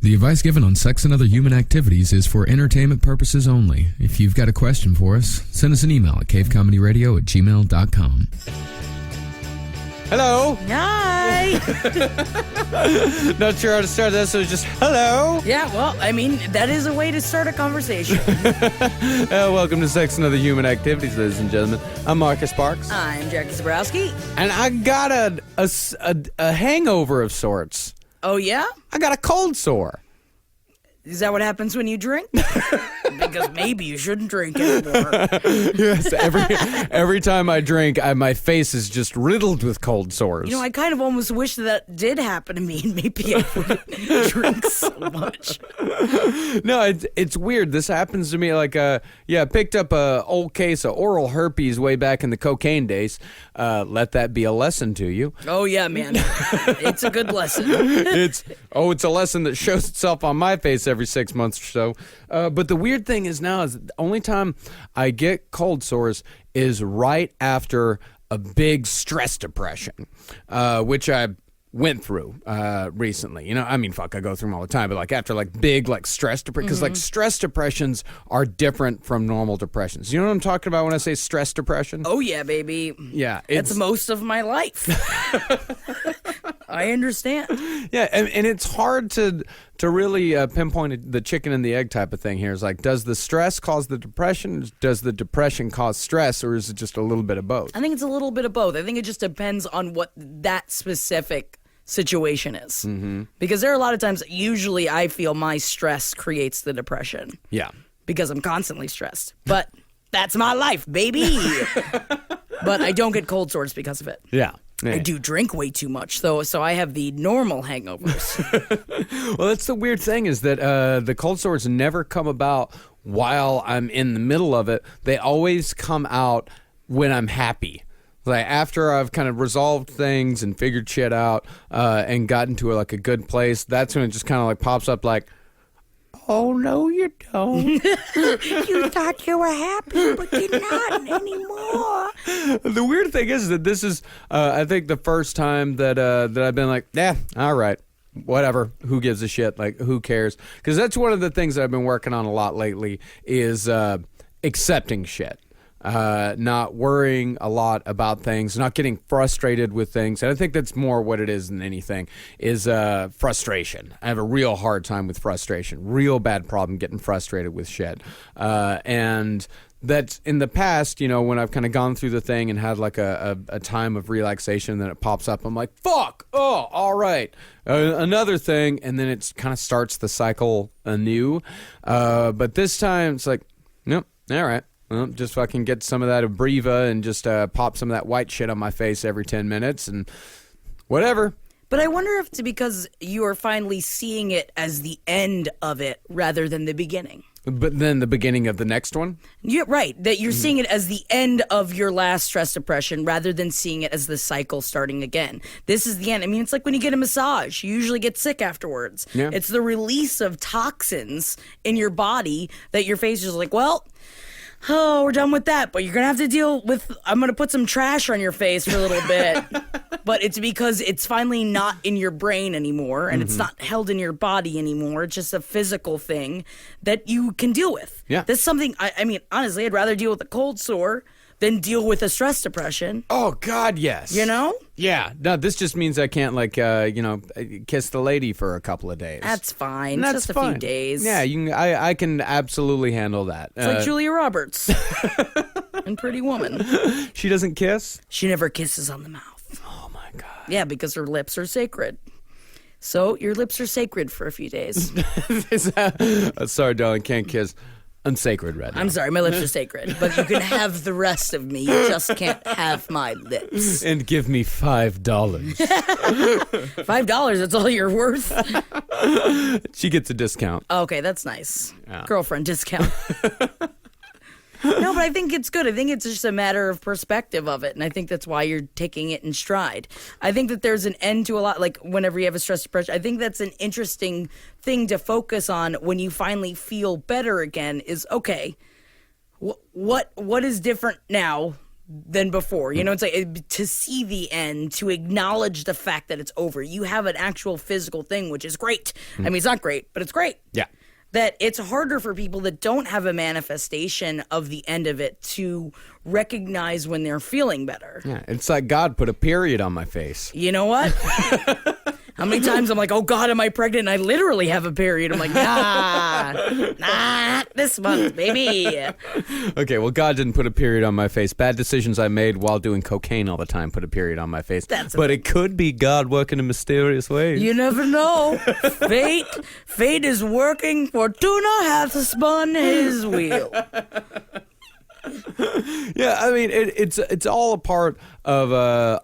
The advice given on sex and other human activities is for entertainment purposes only. If you've got a question for us, send us an email at cavecomedyradio@gmail.com. Hello. Hi. Not sure how to start this, so it's just hello. Yeah, well, I mean, that is a way to start a conversation. Welcome to Sex and Other Human Activities, ladies and gentlemen. I'm Marcus Sparks. I'm Jackie Zebrowski. And I got a hangover of sorts. Oh, yeah? I got a cold sore. Is that what happens when you drink? Because maybe you shouldn't drink anymore. Yes, every time I drink, my face is just riddled with cold sores. You know, I kind of almost wish that did happen to me, and maybe I wouldn't drink so much. No, it's weird. This happens to me I picked up a old case of oral herpes way back in the cocaine days. Let that be a lesson to you. Oh, yeah, man. It's a good lesson. It's a lesson that shows itself on my face every 6 months or so. But the weird thing is now is the only time I get cold sores is right after a big stress depression, which I went through recently. You know, I mean, fuck, I go through them all the time, but after big stress depression, because stress depressions are different from normal depressions. You know what I'm talking about when I say stress depression? Oh, yeah, baby. Yeah. It's most of my life. I understand. Yeah, and it's hard to really pinpoint the chicken and the egg type of thing here. It's does the stress cause the depression? Does the depression cause stress, or is it just a little bit of both? I think it's a little bit of both. I think it just depends on what that specific situation is. Mm-hmm. Because there are a lot of times, usually I feel my stress creates the depression. Yeah. Because I'm constantly stressed. But that's my life, baby. But I don't get cold sores because of it. Yeah. I do drink way too much, so I have the normal hangovers. Well, that's the weird thing is that the cold sores never come about while I'm in the middle of it. They always come out when I'm happy. After I've kind of resolved things and figured shit out and gotten to a good place, that's when it just kind of pops up oh, no, you don't. You thought you were happy, but you're not anymore. The weird thing is that this is, I think, the first time that I've been yeah, all right, whatever, who gives a shit, who cares? Because that's one of the things that I've been working on a lot lately is accepting shit. Not worrying a lot about things, not getting frustrated with things. And I think that's more what it is than anything, is frustration. I have a real hard time with frustration. Real bad problem getting frustrated with shit. And that in the past, when I've kind of gone through the thing and had a time of relaxation, then it pops up. I'm like, fuck, oh, all right. Another thing, and then it kind of starts the cycle anew. But this time, it's nope, all right. Well, just fucking get some of that Abreva and just pop some of that white shit on my face every 10 minutes and whatever. But I wonder if it's because you are finally seeing it as the end of it rather than the beginning. But then the beginning of the next one? Yeah, right. That you're seeing it as the end of your last stress depression rather than seeing it as the cycle starting again. This is the end. I mean, it's like when you get a massage. You usually get sick afterwards. Yeah. It's the release of toxins in your body that your face is well... Oh, we're done with that, but you're going to have to deal with, I'm going to put some trash on your face for a little bit. But it's because it's finally not in your brain anymore, and it's not held in your body anymore. It's just a physical thing that you can deal with. Yeah. That's something, I mean, honestly, I'd rather deal with a cold sore than deal with a stress depression. Oh, God, yes. You know? Yeah. No, this just means I can't, kiss the lady for a couple of days. That's fine. That's just a fine. few days. Yeah, I can absolutely handle that. It's like Julia Roberts in Pretty Woman. She doesn't kiss? She never kisses on the mouth. Oh, my God. Yeah, because her lips are sacred. So your lips are sacred for a few days. Sorry, darling, can't kiss. Unsacred right now. I'm sorry, my lips are sacred, but you can have the rest of me. You just can't have my lips. And give me $5. $5, that's all you're worth? She gets a discount. Okay, that's nice. Yeah. Girlfriend discount. No, but I think it's good. I think it's just a matter of perspective of it, and I think that's why you're taking it in stride. I think that there's an end to a lot, whenever you have a stress depression, I think that's an interesting thing to focus on when you finally feel better again is, okay, what is different now than before. You know, it's like to see the end, to acknowledge the fact that it's over. You have an actual physical thing, which is great. I mean, it's not great, but it's great. Yeah. That it's harder for people that don't have a manifestation of the end of it to recognize when they're feeling better. Yeah, it's like God put a period on my face. You know what? How many times I'm like, oh God, am I pregnant? And I literally have a period. I'm like, nah, not this month, baby. Okay, well, God didn't put a period on my face. Bad decisions I made while doing cocaine all the time put a period on my face. But it could be God working in mysterious ways. You never know. Fate is working. Fortuna hath spun his wheel. Yeah, I mean, it's all a part of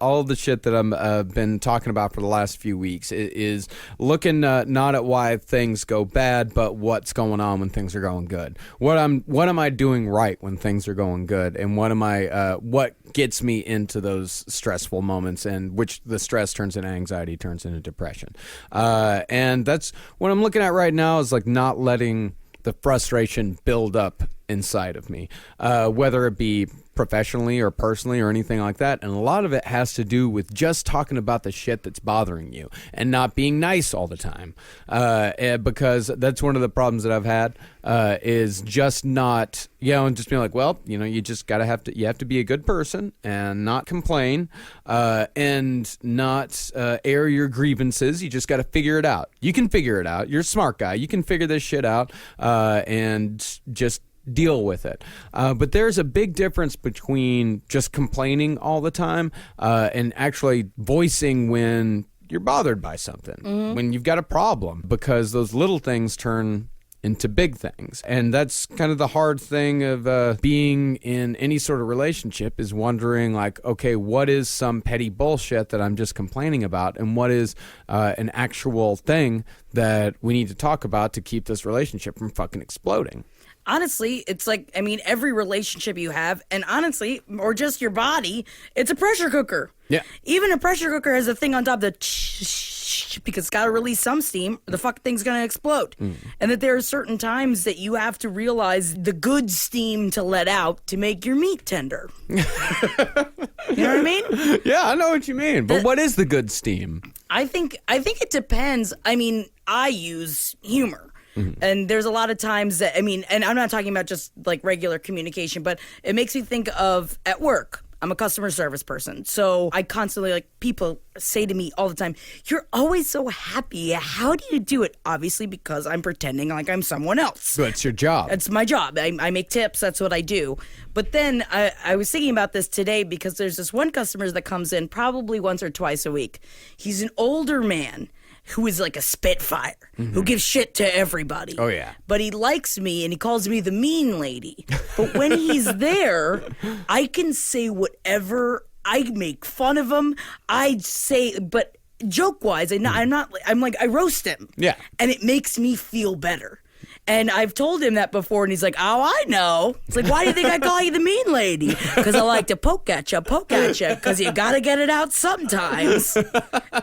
all the shit that I'm been talking about for the last few weeks. It is looking not at why things go bad, but what's going on when things are going good. What am I doing right when things are going good, and what gets me into those stressful moments, and which the stress turns into anxiety, turns into depression. And that's what I'm looking at right now, is like not letting the frustration build up inside of me, whether it be professionally or personally or anything like that. And a lot of it has to do with just talking about the shit that's bothering you and not being nice all the time. Because that's one of the problems that I've had, is just not, and just being like, well, you just you have to be a good person and not complain, and not air your grievances. You just got to figure it out. You can figure it out. You're a smart guy. You can figure this shit out, and just deal with it. But there's a big difference between just complaining all the time, and actually voicing when you're bothered by something, when you've got a problem, because those little things turn into big things. And that's kind of the hard thing of being in any sort of relationship, is wondering like, okay, what is some petty bullshit that I'm just complaining about, and what is an actual thing that we need to talk about to keep this relationship from fucking exploding. Honestly, it's like, I mean, every relationship you have, and honestly, or just your body, it's a pressure cooker. Yeah. Even a pressure cooker has a thing on top that because it's got to release some steam, or the fucking thing's going to explode. And that there are certain times that you have to realize the good steam to let out to make your meat tender. You know what I mean? Yeah, I know what you mean. But what is the good steam? I think it depends. I mean, I use humor. And there's a lot of times that, I mean, and I'm not talking about just like regular communication, but it makes me think of at work. I'm a customer service person. So I constantly, like, people say to me all the time, you're always so happy. How do you do it? Obviously, because I'm pretending like I'm someone else. So it's your job. It's my job. I make tips. That's what I do. But then I was thinking about this today, because there's this one customer that comes in probably once or twice a week. He's an older man who is like a spitfire, who gives shit to everybody. Oh, yeah. But he likes me, and he calls me the mean lady. But when he's there, I can say whatever. I make fun of him. I say, but joke-wise, I'm like, I roast him. Yeah. And it makes me feel better. And I've told him that before, and he's like, oh, I know. It's like, why do you think I call you the mean lady? Because I like to poke at you, because you got to get it out sometimes.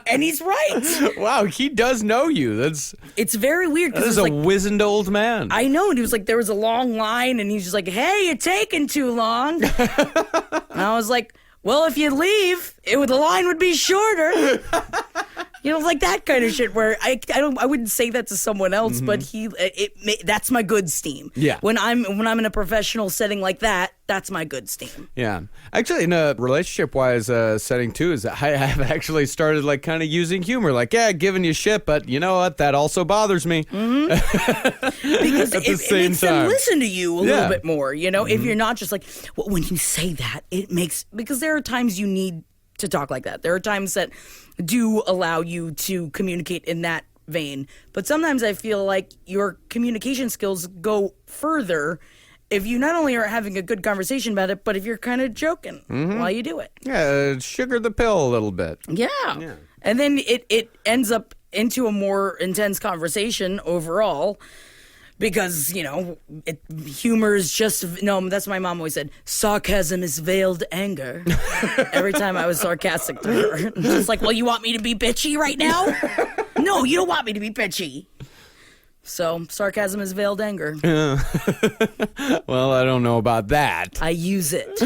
And he's right. Wow, he does know you. It's very weird. This is a wizened old man. I know. And he was like, there was a long line, and he's just like, hey, you're taking too long. And I was like, well, if you leave, the line would be shorter. Like that kind of shit where I wouldn't say that to someone else, but that's my good steam. Yeah. When I'm in a professional setting like that, that's my good steam. Yeah. Actually, in a relationship-wise setting too, is that I have actually started like kind of using humor, like, yeah, giving you shit, but you know what? That also bothers me. Because it makes them listen to you a little bit more. If you're not just like, well, when you say that, because there are times you need to talk like that. There are times that do allow you to communicate in that vein. But sometimes I feel like your communication skills go further if you not only are having a good conversation about it, but if you're kind of joking while you do it. Yeah, sugar the pill a little bit. Yeah. And then it ends up into a more intense conversation overall. Because, humor is just, no, that's what my mom always said, sarcasm is veiled anger. Every time I was sarcastic to her. Just like, well, you want me to be bitchy right now? No, you don't want me to be bitchy. So, sarcasm is veiled anger. Well, I don't know about that. I use it.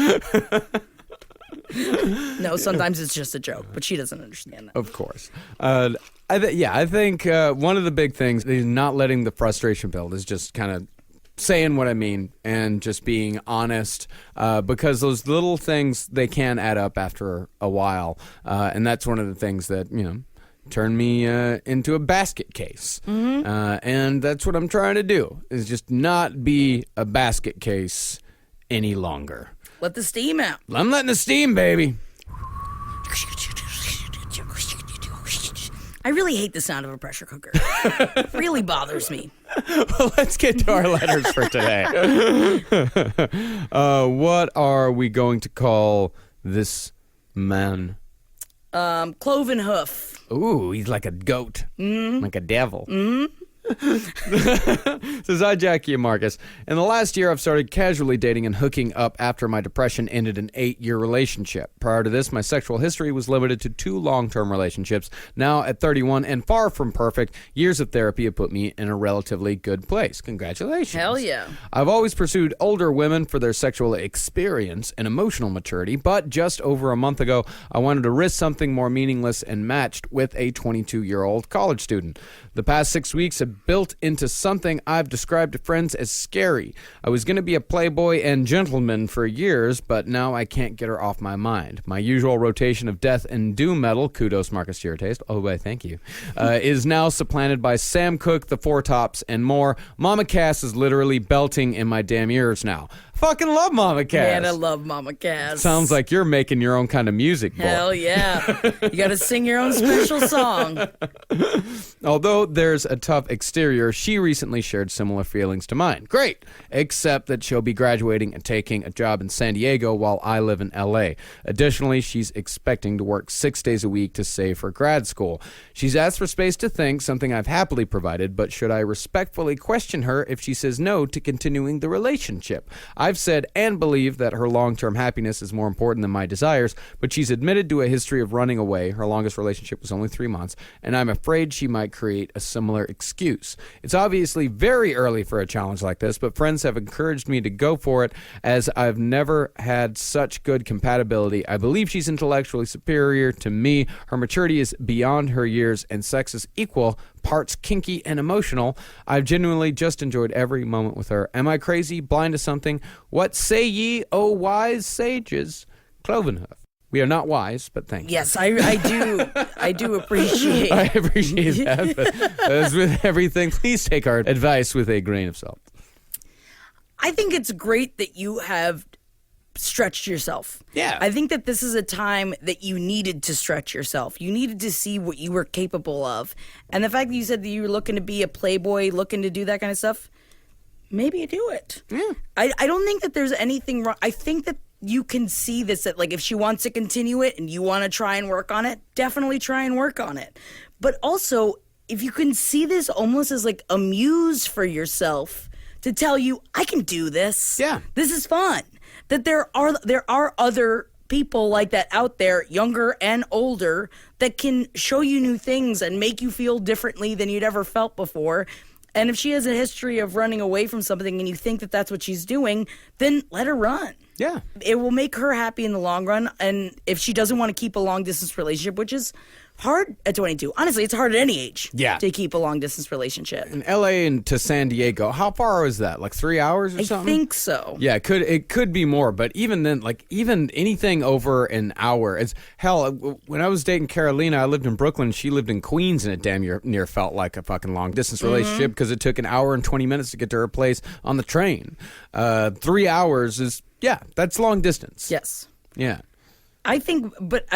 No, sometimes it's just a joke, but she doesn't understand that. Of course. I think one of the big things is not letting the frustration build, is just kind of saying what I mean and just being honest, because those little things, they can add up after a while. And that's one of the things that, turned me into a basket case. And that's what I'm trying to do, is just not be a basket case any longer. Let the steam out. I'm letting the steam, baby. I really hate the sound of a pressure cooker. It really bothers me. Well, let's get to our letters for today. What are we going to call this man? Cloven hoof. Ooh, he's like a goat. Like a devil. Says, hi, Jackie and Marcus. In the last year, I've started casually dating and hooking up after my depression ended an 8-year relationship. Prior to this, my sexual history was limited to 2 long-term relationships. Now, at 31 and far from perfect, years of therapy have put me in a relatively good place. Congratulations. Hell yeah. I've always pursued older women for their sexual experience and emotional maturity, but just over a month ago, I wanted to risk something more meaningless and matched with a 22-year-old college student. The past 6 weeks have built into something I've described to friends as scary. I was going to be a playboy and gentleman for years, but now I can't get her off my mind. My usual rotation of death and doom metal, kudos Marcus to your taste, oh boy, thank you, is now supplanted by Sam Cooke, the Four Tops, and more. Mama Cass is literally belting in my damn ears now. Fucking love Mama Cass. Man, I love Mama Cass. Sounds like you're making your own kind of music, boy. Hell yeah. You gotta sing your own special song. Although there's a tough exterior, she recently shared similar feelings to mine. Great, except that she'll be graduating and taking a job in San Diego while I live in LA. Additionally, she's expecting to work 6 days a week to save for grad school. She's asked for space to think, something I've happily provided, but should I respectfully question her if she says no to continuing the relationship? I've said and believe that her long-term happiness is more important than my desires, but she's admitted to a history of running away. Her longest relationship was only 3 months, and I'm afraid she might create a similar excuse. It's obviously very early for a challenge like this, but friends have encouraged me to go for it as I've never had such good compatibility. I believe she's intellectually superior to me. Her maturity is beyond her years, and sex is equal parts kinky and emotional. I've genuinely just enjoyed every moment with her. Am I crazy, blind to something? What say ye, O wise sages? Clovenhoof. We are not wise, but thank you. Yes, I do appreciate. I appreciate that, but as with everything, please take our advice with a grain of salt. I think it's great that you have stretched yourself. Yeah. I think that this is a time that you needed to stretch yourself. You needed to see what you were capable of. And the fact that you said that you were looking to be a playboy, looking to do that kind of stuff, maybe you do it. Yeah. I don't think that there's anything wrong. I think that you can see this, that like if she wants to continue it and you want to try and work on it, definitely try and work on it. But also, if you can see this almost as like a muse for yourself to tell you, I can do this. Yeah. This is fun. That there are other people like that out there, younger and older, that can show you new things and make you feel differently than you'd ever felt before. And if she has a history of running away from something and you think that that's what she's doing, then let her run. Yeah. It will make her happy in the long run. And if she doesn't want to keep a long-distance relationship, which is hard at 22. Honestly, it's hard at any age to keep a long-distance relationship. In LA and to San Diego, how far was that? Like 3 hours or something? I think so. Yeah, it could be more, but even then, like even anything over an hour, it's hell. When I was dating Carolina, I lived in Brooklyn. She lived in Queens, and it damn near felt like a fucking long-distance relationship because it took an hour and 20 minutes to get to her place on the train. 3 hours is, that's long distance. Yes. Yeah. I think, but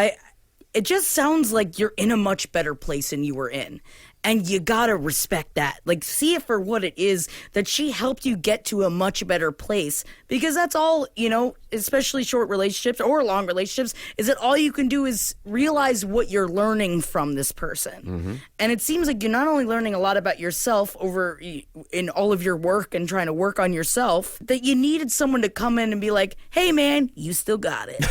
it just sounds like you're in a much better place than you were in. And you gotta respect that. Like, see it for what it is, that she helped you get to a much better place. Because that's all, especially short relationships or long relationships, is that all you can do is realize what you're learning from this person. Mm-hmm. And it seems like you're not only learning a lot about yourself over in all of your work and trying to work on yourself, that you needed someone to come in and be like, hey man, you still got it.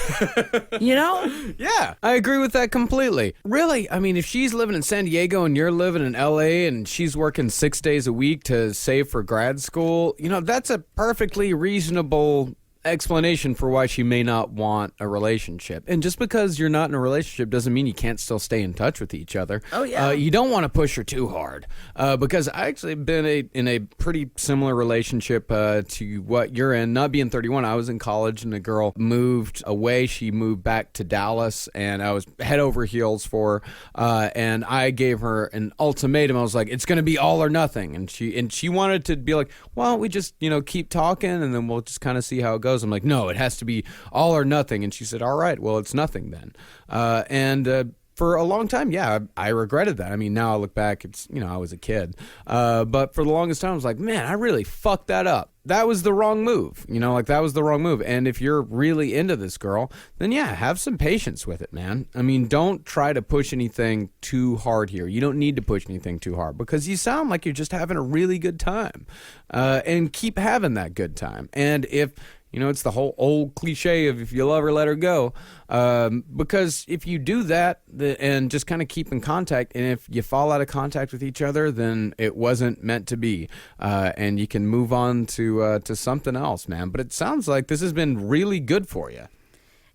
Yeah, I agree with that completely. Really, I mean, if she's living in San Diego and you're living in LA and she's working 6 days a week to save for grad school, that's a perfectly reasonable explanation for why she may not want a relationship. And just because you're not in a relationship doesn't mean you can't still stay in touch with each other. Oh, yeah. You don't want to push her too hard. Because I actually been in a pretty similar relationship to what you're in. Not being 31, I was in college and a girl moved away. She moved back to Dallas and I was head over heels for her. And I gave her an ultimatum. I was like, it's going to be all or nothing. And she wanted to be like, why don't we just, keep talking and then we'll just kind of see how it goes. I'm like, no, it has to be all or nothing. And she said, all right, well, it's nothing then. For a long time, yeah, I regretted that. I mean, now I look back, it's, I was a kid. But for the longest time, I was like, man, I really fucked that up. That was the wrong move. That was the wrong move. And if you're really into this girl, then yeah, have some patience with it, man. I mean, don't try to push anything too hard here. You don't need to push anything too hard because you sound like you're just having a really good time. And keep having that good time. And if... it's the whole old cliche of if you love her, let her go. Because if you do that and just kind of keep in contact, and if you fall out of contact with each other, then it wasn't meant to be. And you can move on to something else, man. But it sounds like this has been really good for you.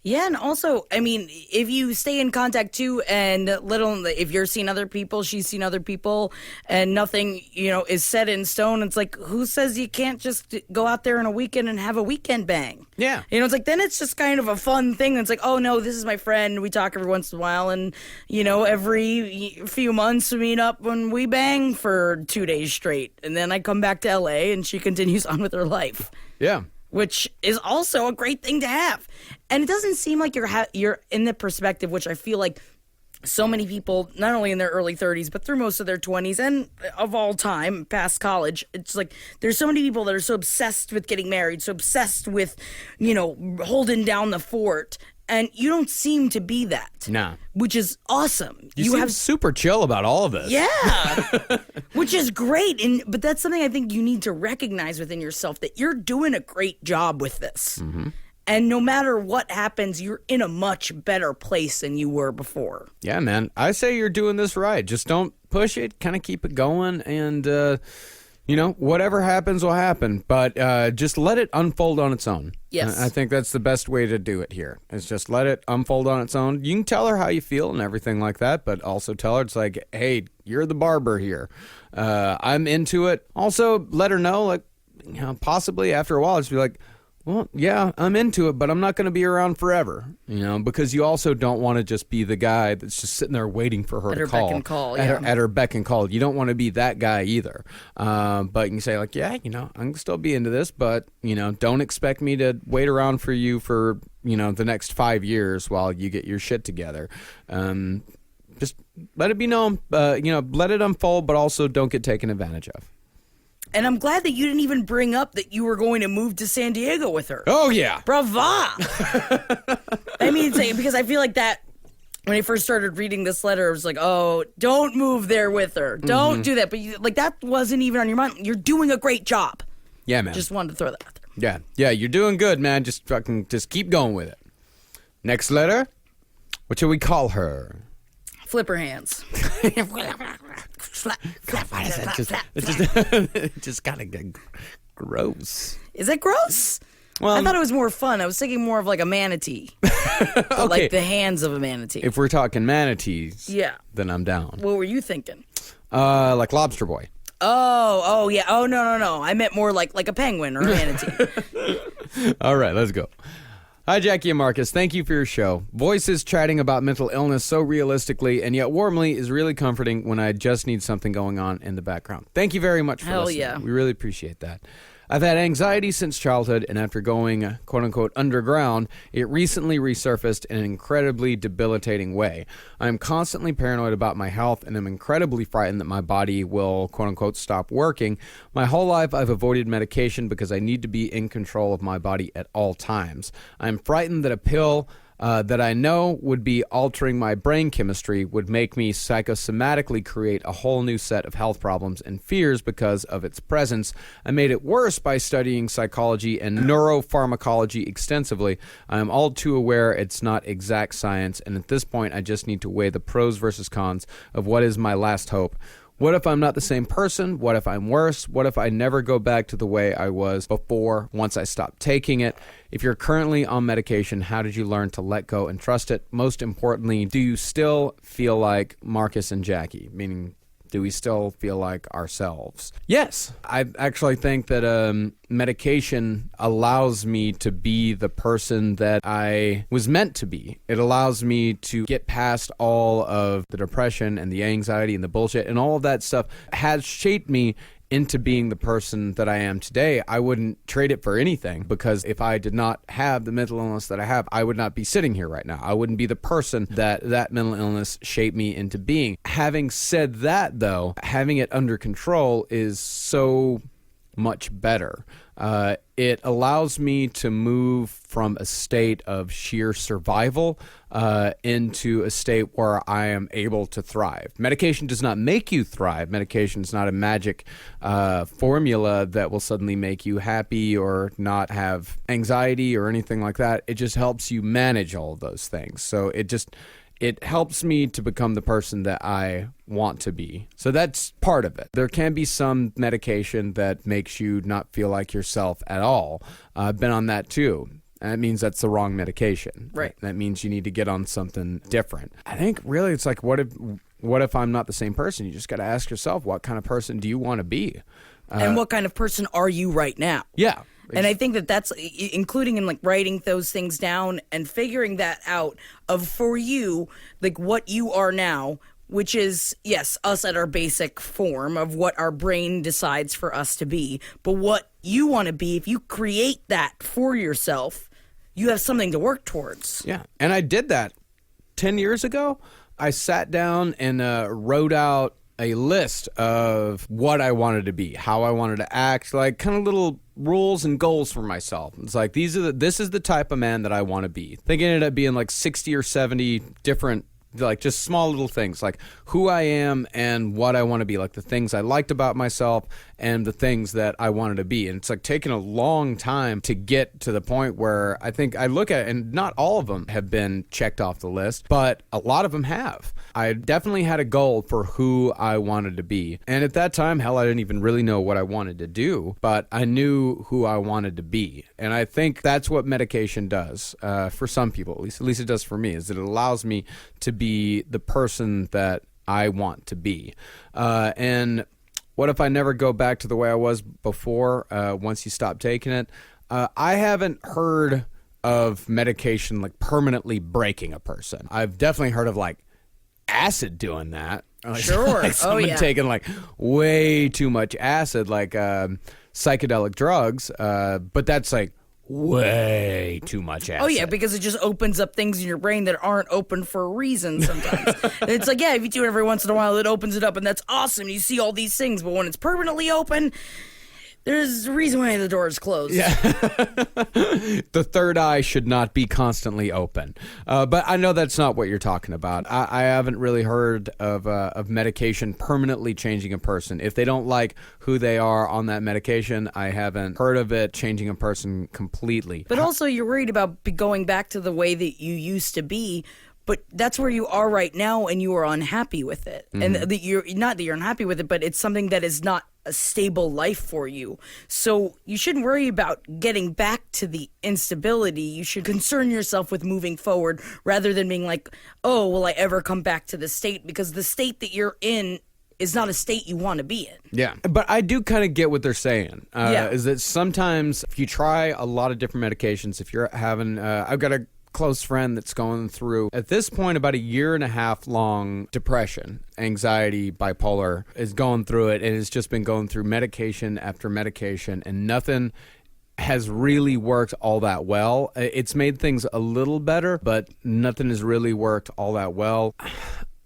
Yeah, and also, I mean, if you stay in contact too, and if you're seeing other people, she's seen other people, and nothing, is set in stone, it's like, who says you can't just go out there on a weekend and have a weekend bang? Yeah. It's like, then it's just kind of a fun thing. It's like, oh no, this is my friend, we talk every once in a while, and, every few months we meet up when we bang for 2 days straight, and then I come back to LA and she continues on with her life. Yeah. Which is also a great thing to have. And it doesn't seem like you're in the perspective, which I feel like so many people, not only in their early 30s, but through most of their 20s and of all time, past college, it's like there's so many people that are so obsessed with getting married, so obsessed with, holding down the fort. And you don't seem to be that. Nah. Which is awesome. You seem super chill about all of this. Yeah. Which is great. But that's something I think you need to recognize within yourself, that you're doing a great job with this. Mm-hmm. And no matter what happens, you're in a much better place than you were before. Yeah, man. I say you're doing this right. Just don't push it. Kind of keep it going. And, whatever happens will happen. But just let it unfold on its own. Yes. I think that's the best way to do it here, is just let it unfold on its own. You can tell her how you feel and everything like that, but also tell her it's like, hey, you're the barber here. I'm into it. Also, let her know, possibly after a while, just be like, well, yeah, I'm into it, but I'm not going to be around forever, because you also don't want to just be the guy that's just sitting there waiting for her to call. Beck and call, at her beck and call. You don't want to be that guy either. But you can say, yeah, I can still be into this, but, don't expect me to wait around for you for, the next 5 years while you get your shit together. Just let it be known, let it unfold, but also don't get taken advantage of. And I'm glad that you didn't even bring up that you were going to move to San Diego with her. Oh, yeah. Brava! I mean, because I feel like that, when I first started reading this letter, it was like, oh, don't move there with her. Don't do that. But that wasn't even on your mind. You're doing a great job. Yeah, man. Just wanted to throw that out there. Yeah, you're doing good, man. Just keep going with it. Next letter. What shall we call her? Flipper hands. It just kind of gross. Is that gross? Well, I thought it was more fun. I was thinking more of like a manatee. But okay. Like the hands of a manatee. If we're talking manatees, yeah, then I'm down. What were you thinking? Like Lobster Boy. Oh, yeah. Oh, no. I meant more like a penguin or a manatee. All right, let's go. Hi, Jackie and Marcus. Thank you for your show. Voices chatting about mental illness so realistically and yet warmly is really comforting when I just need something going on in the background. Thank you very much for listening. Yeah. We really appreciate that. I've had anxiety since childhood, and after going, quote-unquote, underground, it recently resurfaced in an incredibly debilitating way. I am constantly paranoid about my health, and am incredibly frightened that my body will, quote-unquote, stop working. My whole life, I've avoided medication because I need to be in control of my body at all times. I'm frightened that a pill that I know would be altering my brain chemistry would make me psychosomatically create a whole new set of health problems and fears because of its presence. I made it worse by studying psychology and neuropharmacology extensively. I am all too aware it's not exact science, and at this point I just need to weigh the pros versus cons of what is my last hope. What if I'm not the same person? What if I'm worse? What if I never go back to the way I was before once I stop taking it? If you're currently on medication, how did you learn to let go and trust it? Most importantly, do you still feel like Marcus and Jackie? Meaning, do we still feel like ourselves? Yes. I actually think that medication allows me to be the person that I was meant to be. It allows me to get past all of the depression and the anxiety and the bullshit, and all of that stuff has shaped me into being the person that I am today. I wouldn't trade it for anything, because if I did not have the mental illness that I have, I would not be sitting here right now. I wouldn't be the person that mental illness shaped me into being. Having said that, though, having it under control is so much better. It allows me to move from a state of sheer survival into a state where I am able to thrive. Medication does not make you thrive. Medication is not a magic formula that will suddenly make you happy or not have anxiety or anything like that. It just helps you manage all of those things. So it helps me to become the person that I want to be. So that's part of it. There can be some medication that makes you not feel like yourself at all. I've been on that too. That means that's the wrong medication. Right. That means you need to get on something different. I think really it's like, what if I'm not the same person? You just got to ask yourself, what kind of person do you want to be? And what kind of person are you right now? Yeah. And I think that's including in like writing those things down and figuring that out of, for you, like what you are now, which is, yes, us at our basic form of what our brain decides for us to be. But what you want to be, if you create that for yourself, you have something to work towards. Yeah. And I did that 10 years ago. I sat down and wrote out a list of what I wanted to be, how I wanted to act, like kind of little rules and goals for myself. It's like, this is the type of man that I want to be. I think it ended up being like 60 or 70 different, like just small little things, like who I am and what I want to be, like the things I liked about myself and the things that I wanted to be. And it's like taken a long time to get to the point where I think I look at it, and not all of them have been checked off the list, but a lot of them have. I definitely had a goal for who I wanted to be. And at that time, hell, I didn't even really know what I wanted to do, but I knew who I wanted to be. And I think that's what medication does for some people, at least it does for me, is that it allows me to be the person that I want to be. And what if I never go back to the way I was before once you stop taking it? I haven't heard of medication like permanently breaking a person. I've definitely heard of like acid doing that. Sure. Like someone taking like way too much acid, like psychedelic drugs. But that's like way too much acid. Oh, yeah, because it just opens up things in your brain that aren't open for a reason sometimes. And it's like, yeah, if you do it every once in a while, it opens it up, and that's awesome. You see all these things, but when it's permanently open, there's a reason why the door is closed. Yeah. The third eye should not be constantly open. But I know that's not what you're talking about. I haven't really heard of medication permanently changing a person. If they don't like who they are on that medication, I haven't heard of it changing a person completely. But also, you're worried about going back to the way that you used to be. But that's where you are right now, and you are unhappy with it. Mm-hmm. And that you're not that you're unhappy with it, but it's something that is not a stable life for you. So you shouldn't worry about getting back to the instability. You should concern yourself with moving forward rather than being like, oh, will I ever come back to the state? Because the state that you're in is not a state you want to be in. Yeah, but I do kind of get what they're saying. Is that sometimes if you try a lot of different medications, if you're having, I've got a close friend that's going through, at this point, about 1.5 years long depression, anxiety, bipolar, is going through it, and has just been going through medication after medication, and nothing has really worked all that well. It's made things a little better, but nothing has really worked all that well.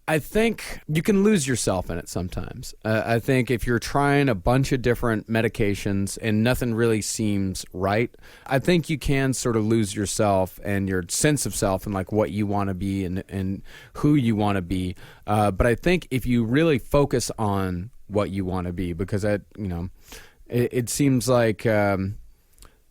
I think you can lose yourself in it sometimes. I think if you're trying a bunch of different medications and nothing really seems right, I think you can sort of lose yourself and your sense of self and like what you want to be and who you want to be. But I think if you really focus on what you want to be, because it seems like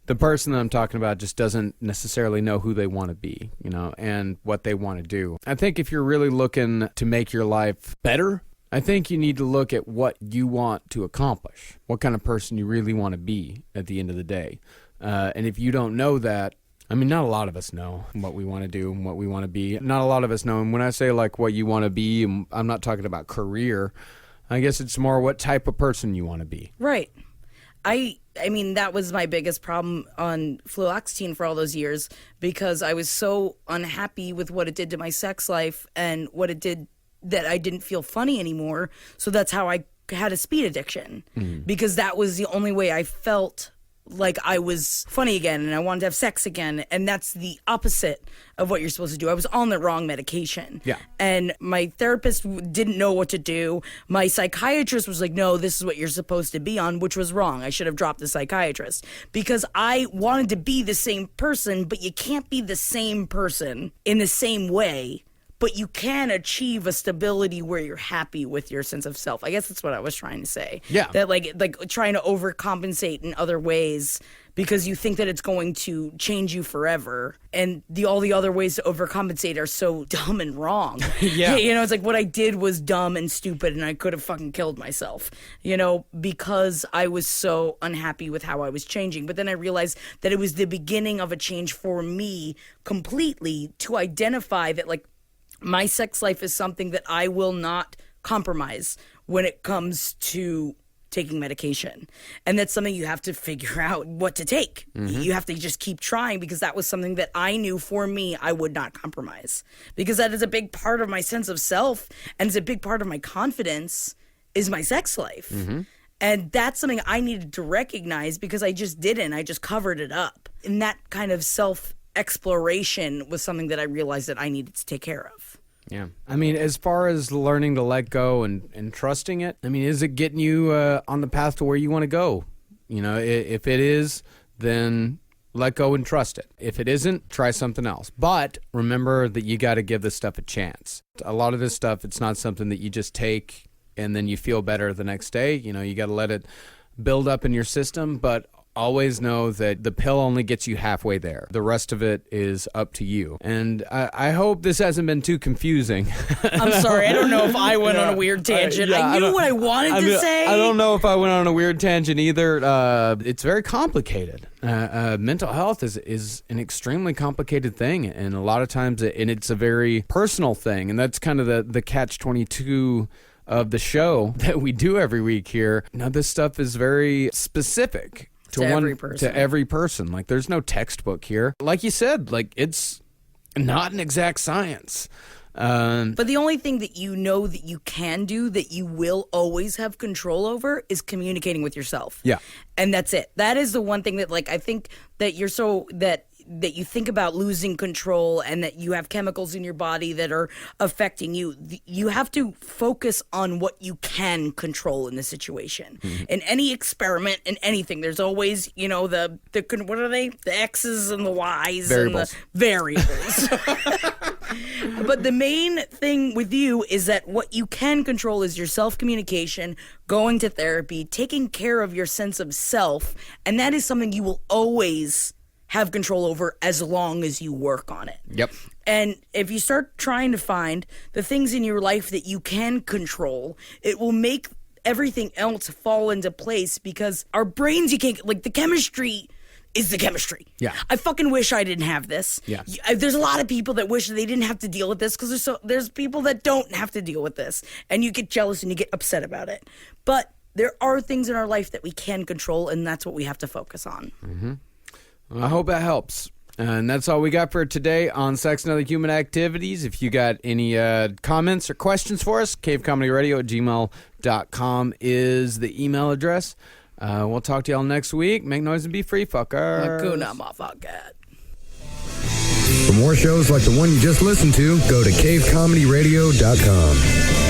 the person that I'm talking about just doesn't necessarily know who they want to be, and what they want to do. I think if you're really looking to make your life better, I think you need to look at what you want to accomplish, what kind of person you really want to be at the end of the day. And if you don't know that, I mean, not a lot of us know what we want to do and what we want to be. Not a lot of us know. And when I say like what you want to be, I'm not talking about career. I guess it's more what type of person you want to be. Right. I mean, that was my biggest problem on fluoxetine for all those years, because I was so unhappy with what it did to my sex life and what it did that I didn't feel funny anymore. So that's how I had a speed addiction, because that was the only way I felt like I was funny again and I wanted to have sex again. And that's the opposite of what you're supposed to do. I was on the wrong medication. Yeah. And my therapist didn't know what to do. My psychiatrist was like, no, this is what you're supposed to be on, which was wrong. I should have dropped the psychiatrist, because I wanted to be the same person, but you can't be the same person in the same way. But you can achieve a stability where you're happy with your sense of self. I guess that's what I was trying to say. Yeah. That like trying to overcompensate in other ways because you think that it's going to change you forever. And all the other ways to overcompensate are so dumb and wrong. Yeah. You know, it's like what I did was dumb and stupid and I could have fucking killed myself, you know, because I was so unhappy with how I was changing. But then I realized that it was the beginning of a change for me completely, to identify that like, my sex life is something that I will not compromise when it comes to taking medication. And that's something you have to figure out what to take. You have to just keep trying, because that was something that I knew for me I would not compromise. Because that is a big part of my sense of self, and it's a big part of my confidence is my sex life. And that's something I needed to recognize, because I just didn't. I just covered it up. And that kind of self-exploration was something that I realized that I needed to take care of. Yeah. I mean, as far as learning to let go and trusting it, I mean, is it getting you on the path to where you want to go? You know, if it is, then let go and trust it. If it isn't, try something else. But remember that you got to give this stuff a chance. A lot of this stuff, it's not something that you just take and then you feel better the next day. You know, you got to let it build up in your system, but always know that the pill only gets you halfway there. The rest of it is up to you. And I hope this hasn't been too confusing. I'm sorry. I don't know if I went on a weird tangent. I knew what I wanted to say. I don't know if I went on a weird tangent either. It's very complicated. Mental health is an extremely complicated thing. And a lot of times, it's a very personal thing. And that's kind of the catch-22 of the show that we do every week here. Now, this stuff is very specific to every person. Like, there's no textbook here. Like you said, like, it's not an exact science. But the only thing that you know that you can do, that you will always have control over, is communicating with yourself. Yeah. And that's it. That is the one thing that, like, I think that you're so that you think about losing control, and that you have chemicals in your body that are affecting you. You have to focus on what you can control in the situation. In any experiment, in anything, there's always, you know, the what are they? The X's and the Y's Variables. and the variables. But the main thing with you is that what you can control is your self-communication, going to therapy, taking care of your sense of self, and that is something you will always have control over as long as you work on it. Yep. And if you start trying to find the things in your life that you can control, it will make everything else fall into place, because our brains, you can't, like, the chemistry is the chemistry. Yeah. I fucking wish I didn't have this. Yeah. There's a lot of people that wish they didn't have to deal with this, because there's people that don't have to deal with this, and you get jealous and you get upset about it. But there are things in our life that we can control, and that's what we have to focus on. I hope that helps. And that's all we got for today on Sex and Other Human Activities. If you got any comments or questions for us, cavecomedyradio@gmail.com is the email address. We'll talk to y'all next week. Make noise and be free, fucker. Hakuna motherfucker. For more shows like the one you just listened to, go to cavecomedyradio.com.